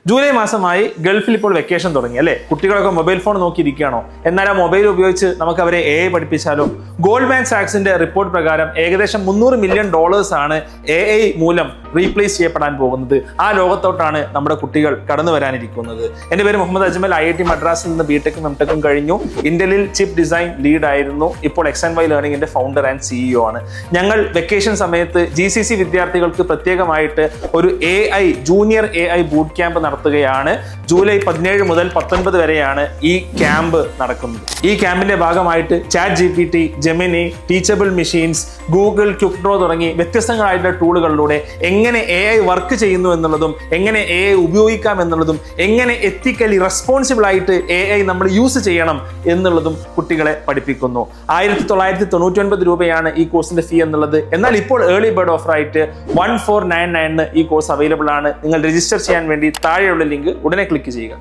July മാസമായി ഗൾഫിൽ ഇപ്പോൾ വെക്കേഷൻ തുടങ്ങി അല്ലേ? കുട്ടികളൊക്കെ മൊബൈൽ ഫോൺ നോക്കിയിരിക്കുകയാണോ? എന്നാൽ ആ മൊബൈൽ ഉപയോഗിച്ച് നമുക്ക് അവരെ AI പഠിപ്പിച്ചാലോ? ഗോൾഡ്മാൻ സാക്സിന്റെ റിപ്പോർട്ട് പ്രകാരം ഏകദേശം $300 മില്യൺ ആണ് AI മൂലം റീപ്ലേസ് ചെയ്യപ്പെടാൻ പോകുന്നത്. ആ ലോകത്തോട്ടാണ് നമ്മുടെ കുട്ടികൾ കടന്നു വരാനിരിക്കുന്നത്. എൻ്റെ പേര് മുഹമ്മദ് അജ്മൽ. IIT മദ്രാസിൽ നിന്ന് BTechും MTechും കഴിഞ്ഞു. ഇന്റലിൽ ചിപ്പ് ഡിസൈൻ ലീഡ് ആയിരുന്നു. ഇപ്പോൾ XY ലേണിംഗിന്റെ ഫൗണ്ടർ ആൻഡ് CEO ആണ്. ഞങ്ങൾ വെക്കേഷൻ സമയത്ത് GCC വിദ്യാർത്ഥികൾക്ക് പ്രത്യേകമായിട്ട് ഒരു ജൂനിയർ AI ബൂട്ട് ക്യാമ്പ് നടത്തുകയാണ്. ജൂലൈ 17 മുതൽ 19 വരെയാണ് ഈ ക്യാമ്പ് നടക്കുന്നത്. ഈ ക്യാമ്പിന്റെ ഭാഗമായിട്ട് ChatGPT, Gemini, teachable machines, Google quick draw തുടങ്ങി വ്യത്യസ്തങ്ങളായിട്ടുള്ള ടൂളുകളിലൂടെ എങ്ങനെ AI വർക്ക് ചെയ്യുന്നു എന്നുള്ളതും എങ്ങനെ AI ഉപയോഗിക്കാം എന്നുള്ളതും എങ്ങനെ എത്തിക്കലി റെസ്പോൺസിബിൾ ആയിട്ട് AI നമ്മൾ യൂസ് ചെയ്യണം എന്നുള്ളതും കുട്ടികളെ പഠിപ്പിക്കുന്നു. 1999 രൂപയാണ് ഈ കോഴ്സിന്റെ ഫീ എന്നുള്ളത്. എന്നാൽ ഇപ്പോൾ ഏർലി ബേർഡ് ഓഫർ ആയിട്ട് 1499 ഈ കോഴ്സ് അവൈലബിൾ ആണ്. നിങ്ങൾ രജിസ്റ്റർ ചെയ്യാൻ വേണ്ടി താഴെയുള്ള ലിങ്ക് ഉടനെ ക്ലിക്ക് ചെയ്യുക.